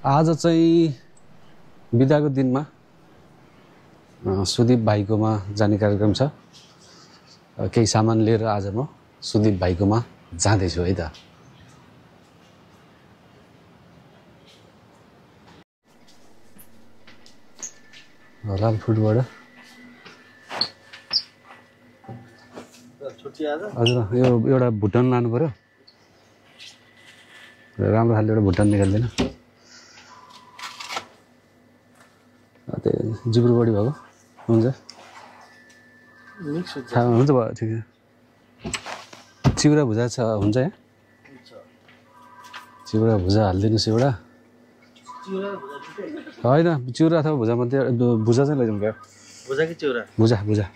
आज चाहिँ बिदाको दिनमा सुदीप भाइकोमा जाने कार्यक्रम छ। केही सामान लिएर आज म सुदीप भाइकोमा जाँदैछु है त। लाल फुटबाट हजुर यो एउटा भुटन लानु पर्यो। राम्रो खाले एउटा भुटन निकाल्दैन। जिब्रो बढी भएको हुन्छ हुन्छ भयो ठिक छ। चिउरा भुजा छ हुन्छ यहाँ? चिउरा भुजा हालिदिनुहोस् एउटा। होइन चिउरा अथवा भुजा मात्रै भुजा चाहिँ लैजाउँ क्या। भुजा कि चिउरा? भुजा भुजा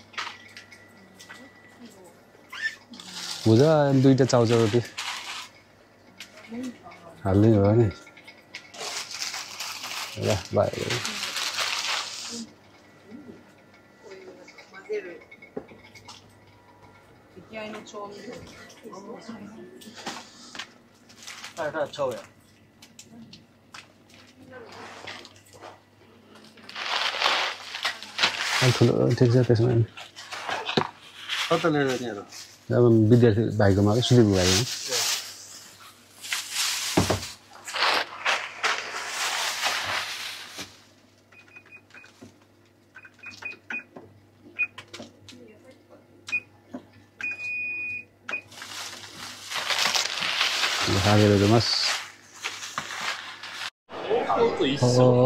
भुजा दुईवटा चाउचाउ रोटी हालिदिनु भयो नि। ल बाई। ठुलो ठिक छ त्यसमा कता लिएर जाने अब? अब विद्यार्थी भाइकोमा सुदीप भाइकोमा।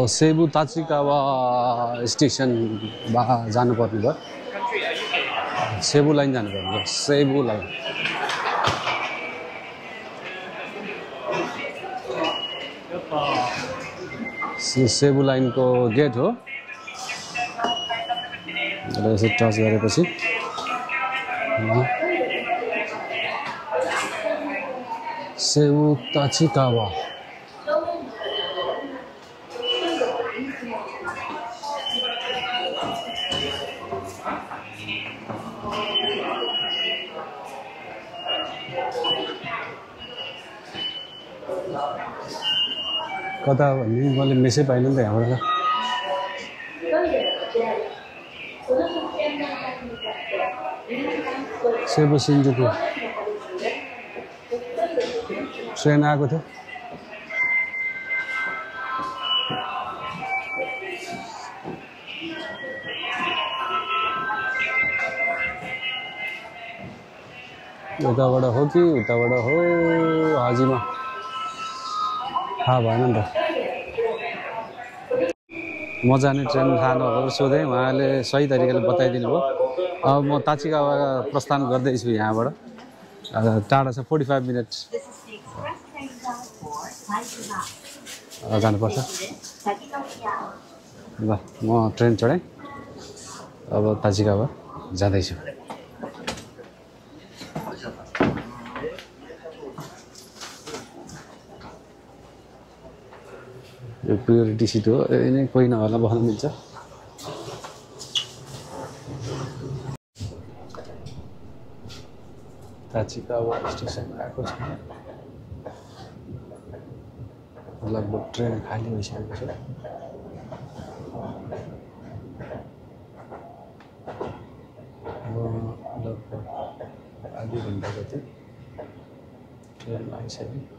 सेबु ताचिकावा स्टेसन जानुपर्ने भयो। सेबु लाइन जानुपर्ने भयो। सेबु लाइन सेबु लाइनको गेट हो। यसो टच गरेपछि सेबु ताचिकावा कता भन्ने मैले मेसै पाइनँ नि त यहाँबाट। सेबु सिन्जुकु ट्रेन आएको थियो। उताबाट हो कि उताबाट हो हाजीमा थाहा भएन नि त। म जाने ट्रेन थाहा नभएर सोधेँ, उहाँले सही तरिकाले बताइदिनु भयो। अब म ताचिकावा प्रस्थान गर्दैछु। यहाँबाट टाढा छ 45 मिनट जानुपर्छ। ल म ट्रेन चढेँ। अब ताचिकावा जाँदैछु। यो प्रियोरिटी सिट हो। यिनै कोही नहोला बस्न मिल्छ। ताचिकावा स्टेसन आएको छ। लगभग ट्रेन खाली भइसकेको छ। लगभग आधी घन्टा जति ट्रेन आइसक्यो।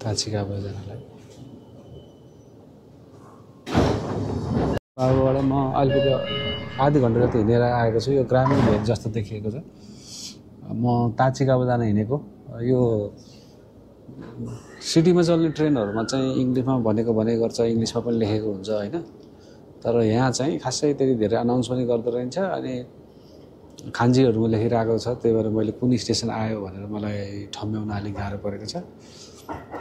ताचिकावा जानलाई अबबाट म अलिकति आधी घन्टा जति हिँडेर आएको छु। यो ग्रामीण भेग जस्तो देखिएको छ। म ताचिकावा जान हिँडेको। यो सिटीमा चल्ने ट्रेनहरूमा चाहिँ इङ्ग्लिसमा भनेको गर्छ, इङ्ग्लिसमा पनि लेखेको हुन्छ होइन। तर यहाँ चाहिँ खासै त्यति धेरै अनाउन्स पनि गर्दो रहेछ। अनि खान्जीहरूमा लेखिरहेको छ। त्यही भएर मैले कुन स्टेसन आयो भनेर मलाई ठम्ब्याउन अलिक गाह्रो परेको छ।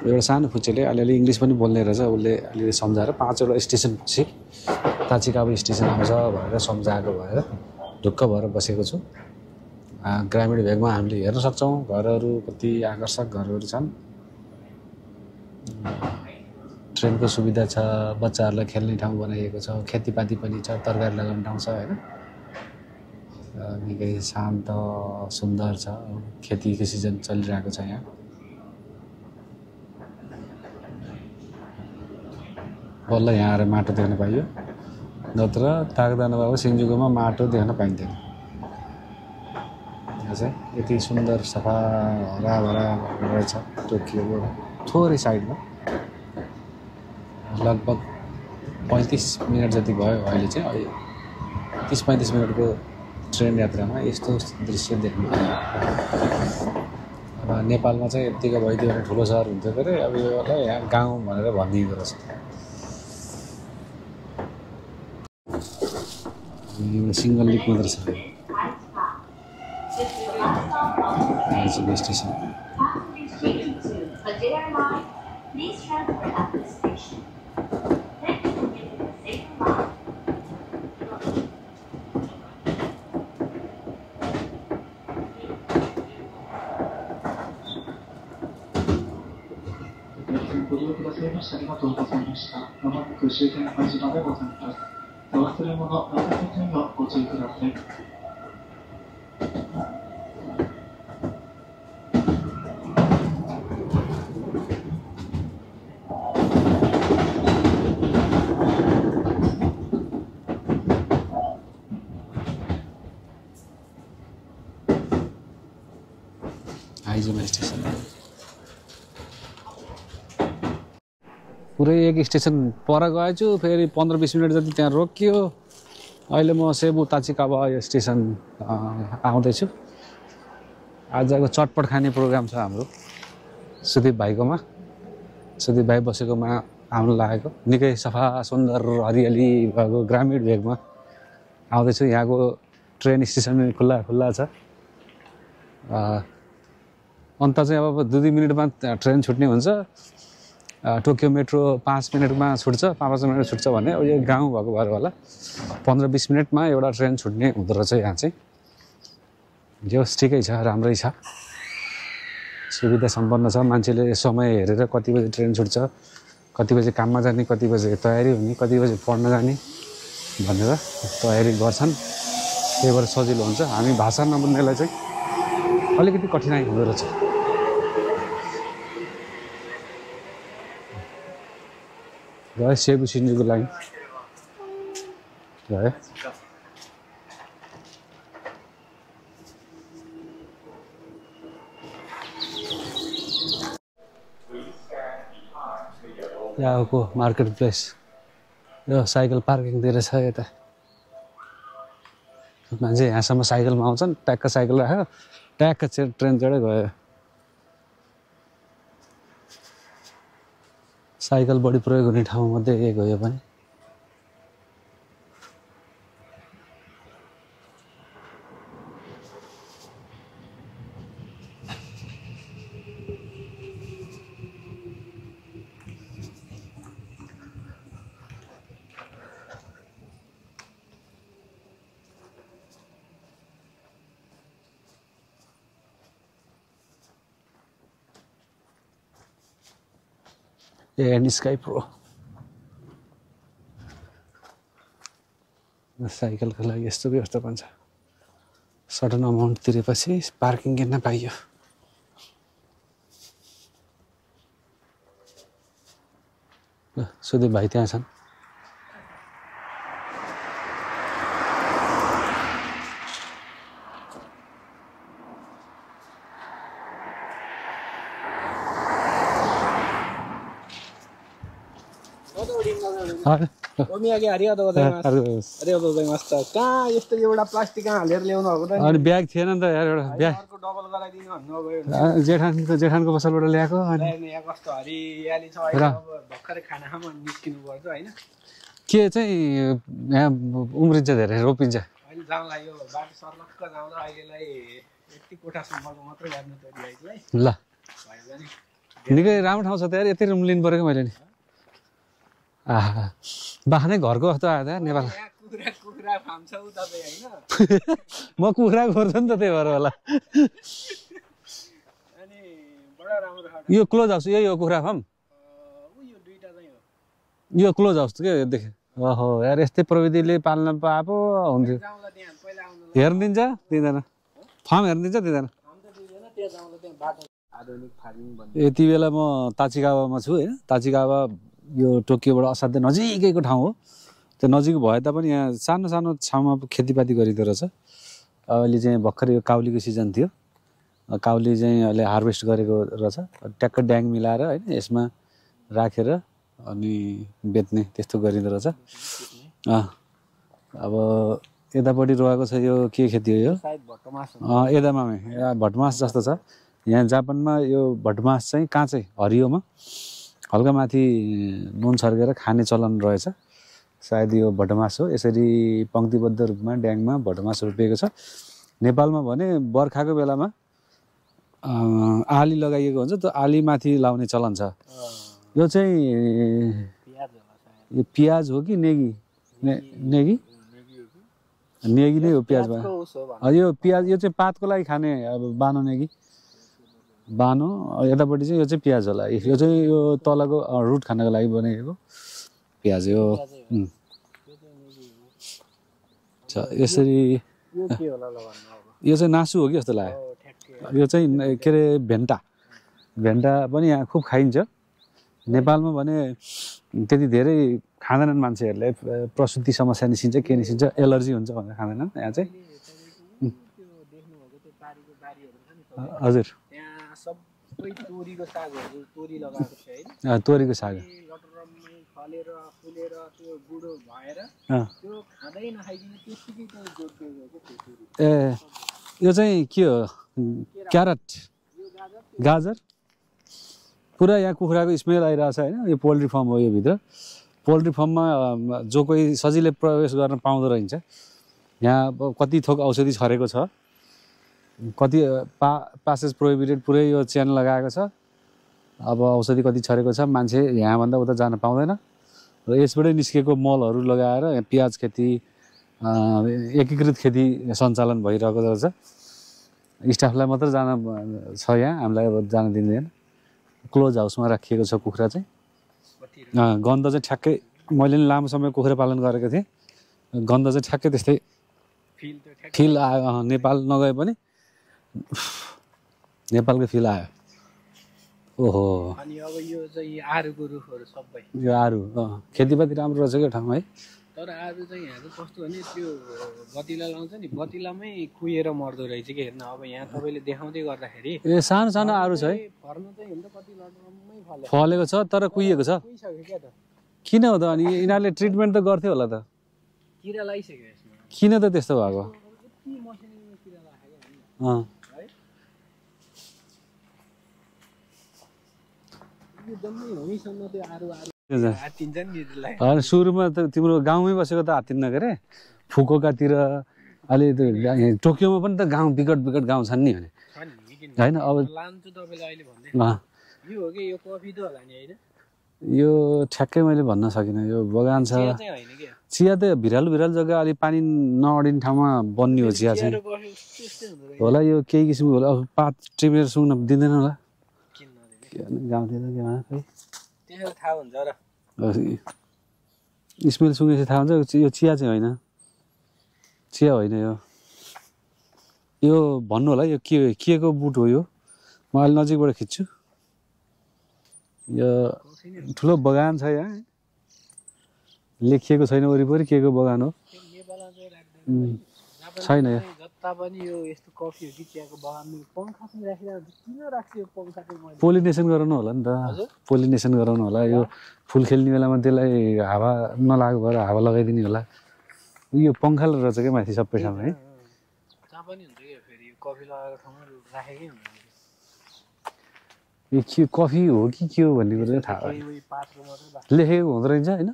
एउटा सानो फुच्चेले अलिअलि इङ्ग्लिस पनि बोल्ने रहेछ। उसले अलिअलि सम्झाएर 5वटा स्टेसन पछि ताचिकावा स्टेसन आउँछ भनेर सम्झाएको भएर ढुक्क भएर बसेको छु। ग्रामीण भेगमा हामीले हेर्न सक्छौँ घरहरू कति आकर्षक घरहरू छन्। ट्रेनको सुविधा छ, बच्चाहरूलाई खेल्ने ठाउँ बनाइएको छ, खेतीपाती पनि छ, तरकारी लगाउने ठाउँ छ होइन। निकै शान्त सुन्दर छ, खेतीको सिजन चलिरहेको छ यहाँ। बल्ल यहाँ आएर माटो देख्न पाइयो, नत्र तागदा नभएको सिन्जुकोमा माटो देख्न पाइन्थेन। यहाँ चाहिँ यति सुन्दर सफा हराभरा रहेछ टोकियोको थोरै साइडमा। लगभग 35 मिनट जति भयो अहिले चाहिँ। 30-35 मिनटको ट्रेन यात्रामा यस्तो दृश्य देख्नु पाइयो। अब नेपालमा चाहिँ यत्तिको भइदियो भने ठुलो सहर हुन्थ्यो अरे, अब योलाई यहाँ गाउँ भनेर भनिदिँदो रहेछ। सिङ्गल लिक मात्र छ स्टेसन।ご利用くださいましてありがとうございました。まもなく終点間島でございます。お忘れ物、なさった点はご注意ください。आइजमा स्टेसन पुरै एक स्टेसन पर गएछु, फेरि 15-20 मिनट जति त्यहाँ रोकियो। अहिले म सेबु ताचिकावा स्टेसन आउँदैछु। आजको चटपट खाने प्रोग्राम छ हाम्रो सुदीप भाइकोमा। सुदीप भाइ बसेकोमा आउनु लागेको। निकै सफा सुन्दर हरियाली भएको ग्रामीण भेगमा आउँदैछु। यहाँको ट्रेन स्टेसन पनि खुल्ला छ। अन्त चाहिँ अब 2-2 मिनटमा ट्रेन छुट्ने हुन्छ। टोकियो मेट्रो 5 मिनटमा छुट्छ, 5-5 मिनट छुट्छ भने अब यो गाउँ भएको भएर होला 15-20 मिनटमा एउटा ट्रेन छुट्ने हुँदो रहेछ यहाँ चाहिँ। जो ठिकै छ, राम्रै छ, सुविधा सम्पन्न छ। मान्छेले समय हेरेर कति बजे ट्रेन छुट्छ, कति बजे काममा जाने, कति बजे तयारी हुने, कति बजे पढ्न जाने भनेर तयारी गर्छन्। त्यही भएर सजिलो हुन्छ। हामी भाषा नबुझ्नेलाई चाहिँ अलिकति कठिनाइ हुँदो रहेछ। गयो सेबु सिन्जुको लाइन गयो। यहाँको मार्केट प्लेस यो साइकल पार्किङतिर छ। यता मान्छे यहाँसम्म साइकलमा आउँछन्, ट्याक्क साइकल राख्यो, ट्याक्क ट्रेन चढ्यो गयो। साइकल बढी प्रयोग हुने ठाउँमध्ये एक हो यो पनि। एन्ड स्काई प्रो साइकलको लागि यस्तो व्यवस्था पनि छ। सडन अमाउन्ट तिरेपछि पार्किङ किन्न पाइयो। सुदीप भाइ त्यहाँ छन्। अनि ब्याग थिएन नि त यार, एउटा ब्याग जेठानको पसलबाट ल्याएको। के चाहिँ यहाँ उम्रिन्छ, धेरै रोपिन्छ। ल निकै राम्रो ठाउँ छ त यार, यति रुम लिनु पऱ्यो मैले नि। बाख्नै घरको जस्तो आयो त नेपाल। म कुखुरा खोर्छु नि त, त्यही भएर होला। यो क्लोज हाउस यही हो कुखुरा फार्म? यो क्लोज हाउस के देखे ओहो यार यस्तै प्रविधिले पाल्न पाए पो हुन्थ्यो हेर्न दिन्छ दिँदैन फार्म हेर्न दिन्छ दिँदैन यति बेला म ताचिगावामा छु होइन ताचिगावा यो टोकियोबाट असाध्यै नजिकैको ठाउँ हो त्यो नजिक भए तापनि यहाँ सानो सानो ठाउँमा खेतीपाती गरिँदो रहेछ अहिले चाहिँ भर्खर यो काउलीको सिजन थियो काउली चाहिँ अहिले हार्भेस्ट गरेको रहेछ ट्याक्क ड्याङ मिलाएर होइन यसमा राखेर अनि बेच्ने त्यस्तो गरिँदो रहेछ अब यतापट्टि रोएको छ यो के खेती हो यो एदामामे भटमास जस्तो छ यहाँ जापानमा यो भटमास चाहिँ काँचै हरियोमा हल्का माथि नुन छर्केर खाने चलन रहेछ सायद यो भटमास हो यसरी पङ्क्तिबद्ध रूपमा ड्याङमा भटमास रोपिएको छ नेपालमा भने बर्खाको बेलामा आली लगाइएको हुन्छ त्यो आली माथि लाउने चलन छ यो चाहिँ यो प्याज हो कि नेगी नेगी नेगी नै हो प्याज भयो यो प्याज यो चाहिँ पातको लागि खाने अब बानो नेगी बानो यतापट्टि चाहिँ यो चाहिँ प्याज होला यो चाहिँ यो तलको रुट खानको लागि बनाइएको प्याज हो यसरी यो चाहिँ नासु हो कि जस्तो लाग्यो यो चाहिँ के अरे भेन्टा भेन्टा पनि यहाँ खुब खाइन्छ नेपालमा भने त्यति धेरै खाँदैनन् मान्छेहरूले प्रसुति समस्या निस्किन्छ के निस्किन्छ एलर्जी हुन्छ भनेर खाँदैनन् यहाँ चाहिँ हजुर तोरीको साग ए यो चाहिँ के हो क्यारट गाजर पुरा यहाँ कुखुराको स्मेल आइरहेछ होइन यो पोल्ट्री फार्म हो यो भित्र पोल्ट्री फार्ममा जो कोही सजिलै प्रवेश गर्न पाउँदो रहन्छ यहाँ कति थोक औषधि छरेको छ कति पासेस प्रोहिबिटेड पुरै यो चेन लगाएको छ अब औषधि कति छरेको छ मान्छे यहाँभन्दा उता जान पाउँदैन र यसबाटै निस्केको मलहरू लगाएर प्याज खेती एकीकृत खेती सञ्चालन भइरहेको रहेछ स्टाफलाई मात्र जान छ यहाँ हामीलाई अब जान दिँदैन क्लोज हाउसमा राखिएको छ कुखुरा चाहिँ गन्ध चाहिँ ठ्याक्कै मैले नि लामो समय कुखुरा पालन गरेको थिएँ गन्ध चाहिँ ठ्याक्कै त्यस्तै फिल आयो नेपाल नगए पनि नेपालको फिल आयो ओहो अनि अब यो चाहिँ आरुको रुखहरू सबै यो आरु खेतीपाती राम्रो रहेछ क्या ठाउँमा है तर आरु चाहिँ यहाँ चाहिँ कस्तो भने त्यो बतिला लाउँछ नि बतिलामै कुहिएर मर्दो रहेछ कि हेर्न अब यहाँ तपाईँले देखाउँदै गर्दाखेरि ए सानो सानो आरु छ है फर्न चाहिँ हेर्दा कति लटरमै फलेको छ तर कुहिएको छ कुहिसक्यो क्या त किन हो त अनि यिनीहरूले ट्रिटमेन्ट त गर्थ्यो होला त किरा लगाइसक्यो यसमा किन त त्यस्तो भएको यति मसिनोमा किरा लाग्यो अँ है यो जम्मै हामीसँग त्यो आरु हातिन्छ नि होइन सुरुमा त तिम्रो गाउँमै बसेको त हातिन्न के अरे फुकुओकातिर अलि टोकियोमा पनि त गाउँ विकट विकट गाउँ छन् नि भने होइन अब लान्छु तपाईँले अहिले भन्दै यो हो कि यो कफी त होला नि होइन यो ठ्याक्कै मैले भन्न सकिनँ यो बगान छ चिया चाहिँ होइन क्या चिया त भिरालो भिरालो जग्गा अलि पानी नअडिने ठाउँमा बन्ने हो चिया चाहिँ होला यो केही किसिमको होला अब पात टिपेर सुँग्न दिँदैन होला गाउँतिर के त्यसो थाहा हुन्छ र स्मेल सुँगेपछि थाहा हुन्छ यो चिया चाहिँ होइन चिया होइन यो भन्नु होला यो के को बुट हो यो म अहिले नजिकबाट खिच्छु यो ठुलो बगान छ यहाँ लेखिएको छैन वरिपरि के को बगान हो छैन जता पनि यो यस्तो कफी हो कि चियाको बगानमा पङ्खा पनि राखिरहेको किन राख्छ यो पङ्खा चाहिँ पोलिनेसन गराउनु होला नि त पोलिनेसन गराउनु होला यो फुल खेल्ने बेलामा त्यसलाई हावा नलागेको भएर हावा लगाइदिने होला यो पङ्खा रहेछ क्या माथि सबै ठाउँमा है जहाँ पनि हुन्छ क्या फेरि यो कफी लगाएको ठाउँमा राखेकै हुन्छ यो के कफी हो कि के हो भन्ने कुरा चाहिँ थाहा भयो लेखेको हुँदो रहेछ होइन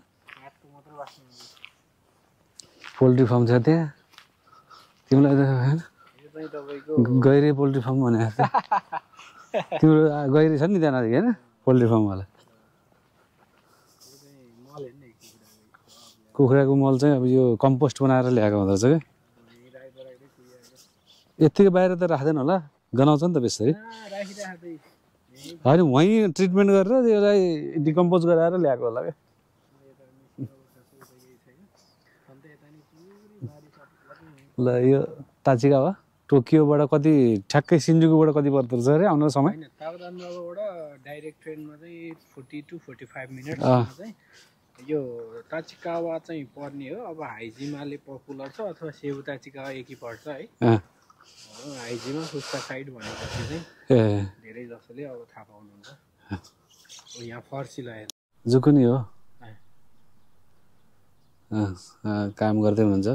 पोल्ट्री फार्म छ त्यहाँ तिमीलाई त होइन गैरे पोल्ट्री फार्म भनेको छ तिम्रो गैरे छ नि त्यहाँदेखि होइन पोल्ट्री फार्मवाला कुखुराको मल चाहिँ अब यो कम्पोस्ट बनाएर ल्याएको हुँदो रहेछ क्या यत्तिकै बाहिर त राख्दैन होला गनाउँछ नि त बेसरी होइन वहीँ ट्रिटमेन्ट गरेर त्यसलाई डिकम्पोज गराएर ल्याएको होला क्या ल यो ताचिगावा टोकियोबाट कति ठ्याक्कै सिन्जुकुबाट कति पर्दो रहेछ अरे आउन समय हैन ताकदानबाट डाइरेक्ट ट्रेनमा चाहिँ 40 to 45 मिनेटमा चाहिँ यो ताचिकावा चाहिँ पर्ने हो अब हाइजिमाले पपुलर छ अथवा सेबु ताचिकावा एकै पर्छ है हाइजिमा फुस्का साइड भनेपछि चाहिँ धेरै जसोले अब थाहा पाउनुहुन्छ यहाँ फर्सिला जुकुनी हो काम गर्दै हुनुहुन्छ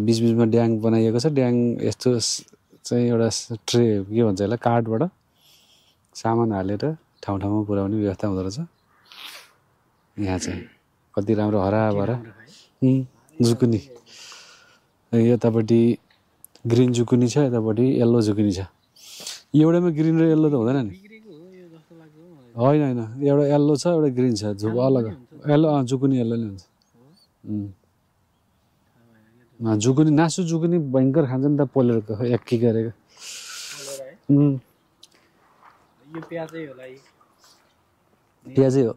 बीचबीचमा ड्याङ बनाइएको छ ड्याङ यस्तो चाहिँ एउटा ट्रे के भन्छ यसलाई कार्डबाट सामान हालेर ठाउँ ठाउँमा पुर्याउने व्यवस्था हुँदो रहेछ यहाँ चाहिँ कति राम्रो हराभरा जुकुनी यतापट्टि ग्रिन जुकुनी छ यतापट्टि येल्लो जुकुनी छ एउटैमा ग्रिन र येल्लो त हुँदैन नि होइन होइन एउटा येल्लो छ एउटा ग्रिन छ अलग येल्लो जुकुनी येल्लो नै हुन्छ जुकुनी नासु जुकुनी भयङ्कर खान्छ नि त पोलेर एक्की गरेको यो प्याजै होला प्याजै हो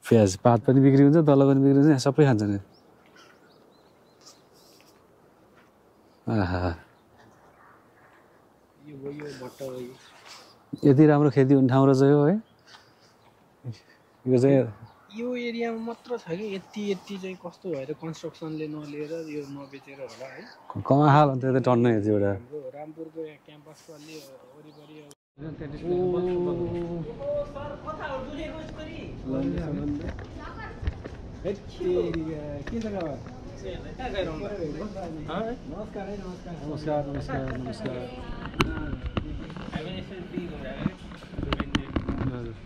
प्याज पात पनि बिक्री हुन्छ तल पनि बिक्री हुन्छ सबै खान्छ नि यति राम्रो खेती हुने ठाउँ रहेछ यो है यो चाहिँ यो एरियामा मात्र छ कि यति चाहिँ कस्तो भएर कन्स्ट्रक्सनले नलिएर यो नबेचेर होला है कमाहाल अन्त यता टन्नै थियो एउटा रामपुरको क्याम्पसको अलि वरिपरि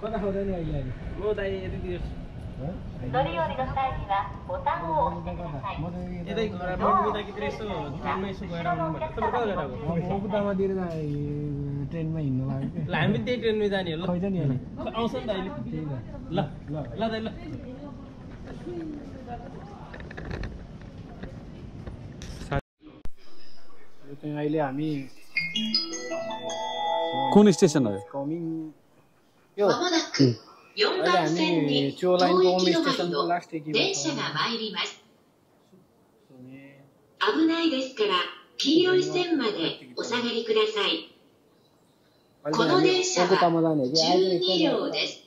कता खाउँदैन अहिले म दाइ यति दियोस् यतै घरमा बिताकितिर यसो ट्रेनमा यसो गएर आउनु पर्छ तपाईँ कहाँ गएर आएको बुदामातिर ट्रेनमा हिँड्नु लाग्यो ल हामी त्यही ट्रेनमै जाने हो ल खै जाने आउँछ नि त अहिले ल ल ल दाइ ल चाहिँ अहिले हामी कुन स्टेसन हो कमिङ यो अहिले हामी त्यो लाइनको होम स्टेसनको लास्ट एकीमा छौँ 危ないですから黄色い線までお下がりください。この電車は12両です。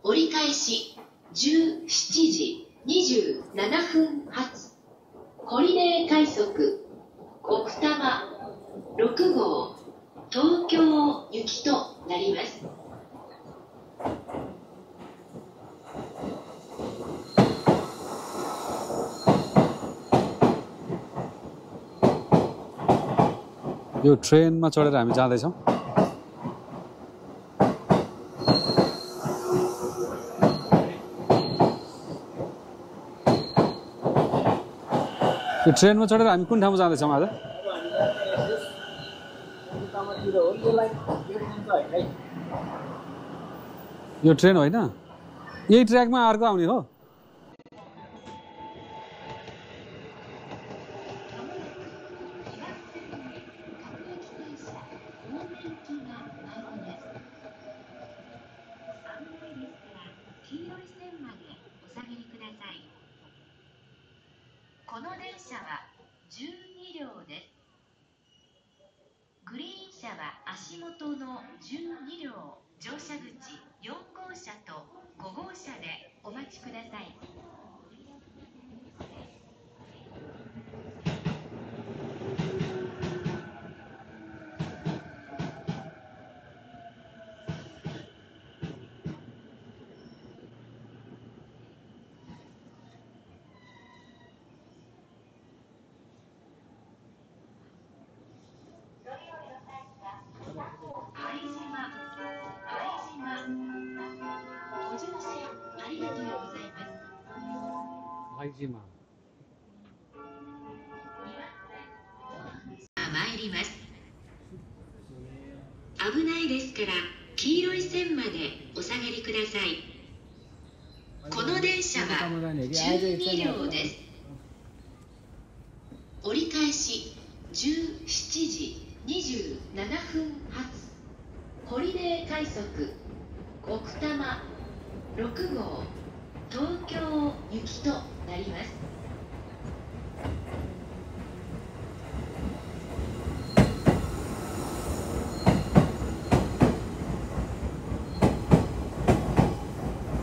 折り返し17時27分発コリデー快速奥多摩6号東京行きとなります。यो ट्रेनमा चढेर हामी जाँदैछौँ यो ट्रेनमा चढेर हामी कुन ठाउँमा जाँदैछौँ आज यो ट्रेन होइन यही ट्र्याकमा अर्को आउने होこの電車は12両です。グリーン車は足元の12両、乗車口4号車と5号車でお待ちください。参ります。危ないですから黄色い線までお下がりください。この電車は12両です。折り返し17時27分発コリデー快速奥多摩6号東京行きとなります。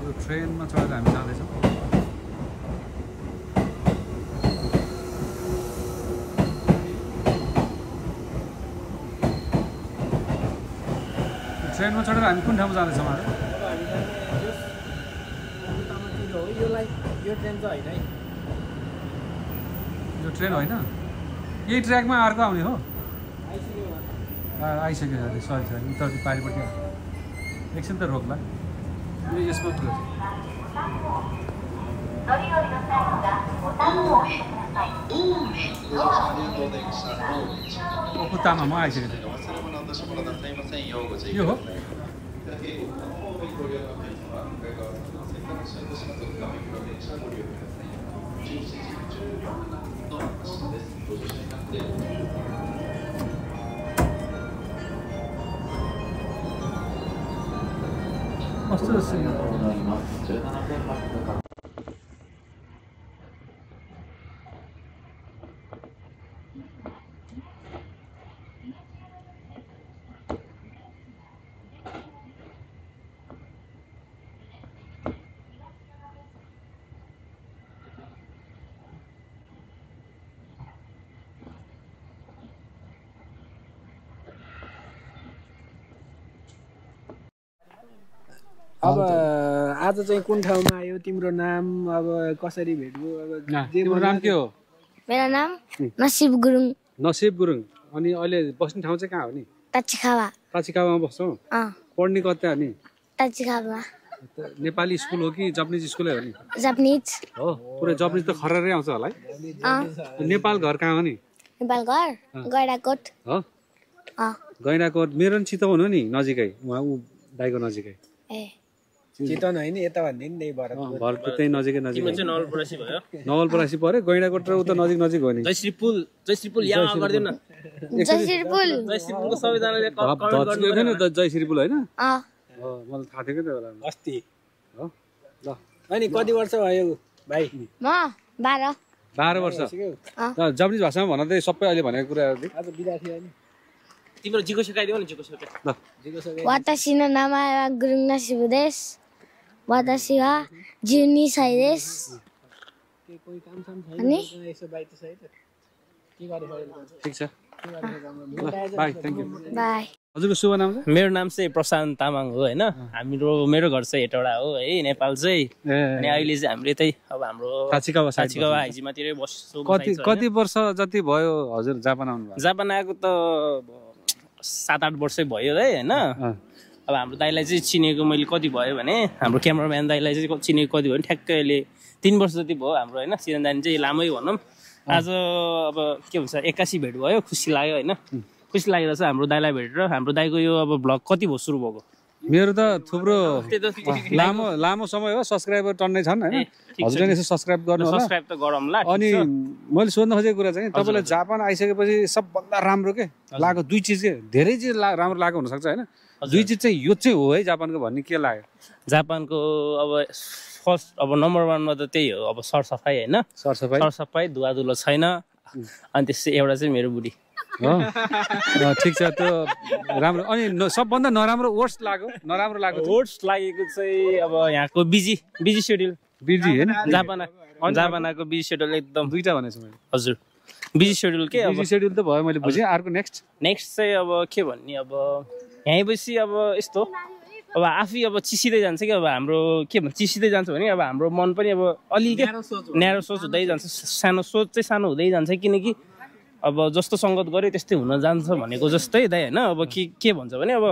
यो ट्रेनमा चढेर हामी जाँदैछौँ। ट्रेनमा चढेर हामी कुन ठाउँमा जाँदैछौँ अरे? अब हामी यो ट्रेन चाहिँ होइन है, यो ट्रेन होइन, यही ट्र्याकमा अर्को आउने हो। आइसक्यो अरे, सरी उतापट्टि पारिपट्टि एकछिन त रोक्ला। यो यसमा पुग्यो। कुत्तामा म आइसकेको थिएँ। यो हो कस्तो जस्तो अब आज चाहिँ कुन ठाउँमा आयो, तिम्रो नाम, अब कसरी भेट्यो, अब तिम्रो नाम के हो? मेरो नाम नसिब गुरुङ। नसिब गुरुङ। अनि अहिले बस्ने ठाउँ चाहिँ कहाँ हो नि? ताचिखावा। ताचिकावामा बस्छौ? पढ्ने कता हो नि? ताचिखावा। नेपाली स्कुल हो कि जापानिज स्कुलै हो नि? जापानिज हो। पुरै जापानिज त खररै आउँछ होला है? नेपाल घर कहाँ हो नि? नेपाल घर गैंडाकोट हो। गैंडाकोट मेरो नि चितवन हो नि, नजिकै। उहाँ ऊ दाइको नजिकै। चितवन होइन, यता भन्दै नि भरतपुर त्यही नजिकै नजिकै। नवलपरासी भयो। नवलपरासी पऱ्यो, गैंडाकोट र उता नजिक नजिक हो नि। जयश्रीपुल यहाँ गरिदिउ न। जयश्रीपुल। जयश्रीपुलको सबैजनाले जयश्रीपुल होइन? मलाई थाहा थियो कि त्यो बेला अस्ति हो। ल अनि कति वर्ष भयो भाइ? म 12 वर्ष। जापानिज भाषामा भन त सबै अहिले भनेको कुराहरू। आज बिदा थियो नि तिम्रो जिको सिकाइदियो नि, जिको सिकाइ। ल वातासी नो नामा गुरुङ नसिब देश। वातासी वा जुनी साइ देश। कोही काम साम छैन अनि यसो बाइक सहित के गर्नु पर्यो? ठिक छ, बाई, थ्याङ्क यू। बाई। हजुरको शुभ नाम चाहिँ? मेरो नाम चाहिँ प्रशान्त तामाङ हो होइन। मेरो घर चाहिँ हेटौडा हो है, नेपाल चाहिँ। अनि अहिले चाहिँ हाम्रो यतै अब हाम्रो ताचिकावा हाइजीमातिरै बस्छु। कति वर्ष जति भयो हजुर जापान आउनु भयो? जापान आएको त 7-8 वर्षै भयो है होइन। अब हाम्रो दाइलाई चाहिँ चिनेको मैले कति भयो भने, हाम्रो क्यामराम्यान दाइलाई चाहिँ चिनेको कति भयो भने ठ्याक्कै अहिले 3 वर्ष जति भयो हाम्रो होइन। चिनाजानी चाहिँ लामै भनौँ। आज अब के भन्छ 81 भेट भयो, खुसी लाग्यो होइन। खुसी लागेर चाहिँ हाम्रो दाइलाई भेटेर हाम्रो दाइको यो अब भ्लग कति भयो सुरु भएको? मेरो त थुप्रो लामो समय हो, सब्सक्राइबर टन्नै छन् होइन। हजुरले यसो सब्सक्राइब गर्नु होला। सब्सक्राइब त गरौँला। अनि मैले सोध्न खोजेको कुरा चाहिँ तपाईँलाई जापान आइसकेपछि सबभन्दा राम्रो के लाग्यो? 2 चिज के, धेरै चिज राम्रो लागेको हुनसक्छ होइन। 2 चिज चाहिँ यो चाहिँ हो है जापानको भन्ने के लाग्यो? जापानको अब फर्स्ट अब नम्बर 1मा त त्यही हो, अब सरसफाइ होइन। सरसफाइ धुवाधुलो छैन। अनि त्यसै एउटा चाहिँ मेरो बुढी हो। ठिक छ, त्यो राम्रो। अनि सबभन्दा नराम्रो वर्स्ट लाग्यो? नराम्रो लाग्यो वर्स्ट लागेको चाहिँ अब यहाँको बिजी सेड्युल। बिजी होइन? जापानको बिजी सेड्युल एकदम। 2टा भनेछु मैले। हजुर बिजी सेड्युल के? बिजी सेड्युल त भयो, मैले बुझेँ। अर्को नेक्स्ट चाहिँ अब के भन्ने, अब यहीँ बसी अब यस्तो अब आफै अब चिसिँदै जान्छ कि। अब हाम्रो के भन्छ चिसिँदै जान्छ भने अब हाम्रो मन पनि अब अलिक न्यारो सोच हुँदै जान्छ। सानो सोच चाहिँ सानो हुँदै जान्छ, किनकि अब जस्तो सङ्गत गऱ्यो त्यस्तै हुन जान्छ भनेको जस्तै दाइ होइन। अब के भन्छ भने अब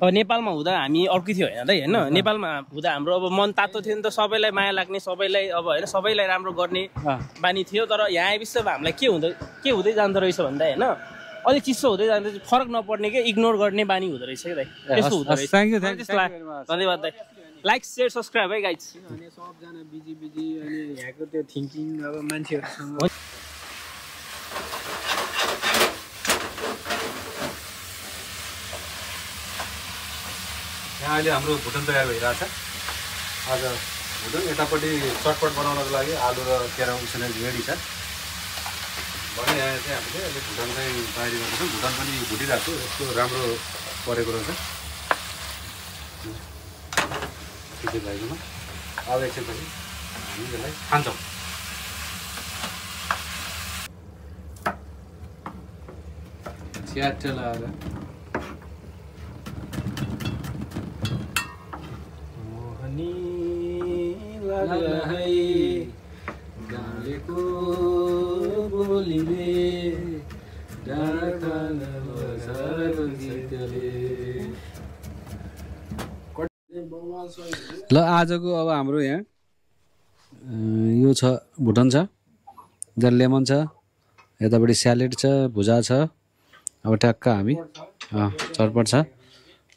नेपालमा हुँदा हामी अर्कै थियो होइन दाइ होइन। नेपालमा हुँदा हाम्रो अब मन तातो थियो नि त, सबैलाई माया लाग्ने, सबैलाई अब होइन सबैलाई राम्रो गर्ने बानी थियो। तर यहाँ आएपछि अब हामीलाई के हुँदै जाँदो रहेछ भन्दा होइन अलिक चिसो हुँदै जाँदा फरक नपर्ने के इग्नोर गर्ने बानी हुँदो रहेछ कि दाइ। त्यस्तो हुँदो रहेछ। धन्यवाद दाइ। लाइक सेयर सब्सक्राइब है गाइज। अनि सबजना बिजी अनि यहाँको त्यो थिङ्किङ अब मान्छेहरूसँग यहाँ अहिले हाम्रो भुटन तयार भइरहेछ। आज भुटन यतापट्टि चटपट बनाउनको लागि आलु र केरा उसिनेर रेडी छ भने यहाँ चाहिँ हामीले अहिले भुटन चाहिँ तयारी गर्दैछौँ भुटन पनि भुटिरहेको छु यस्तो राम्रो परेको रहेछ त्यति भइदिउँ अब एकछिनपछि हामी यसलाई खान्छौँ च्याट लगाएर मोहनी लाग्ला है गालेको बोलीले डाँडा खान बसाएको गीतले ल आजको अब हाम्रो यहाँ यो छ भुटन छ जहाँ लेमन छ यतापट्टि स्यालेड छ भुजा छ अब ट्याक्क हामी चटपट छ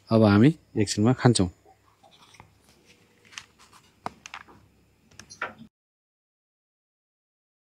अब हामी एकछिनमा खान्छौँ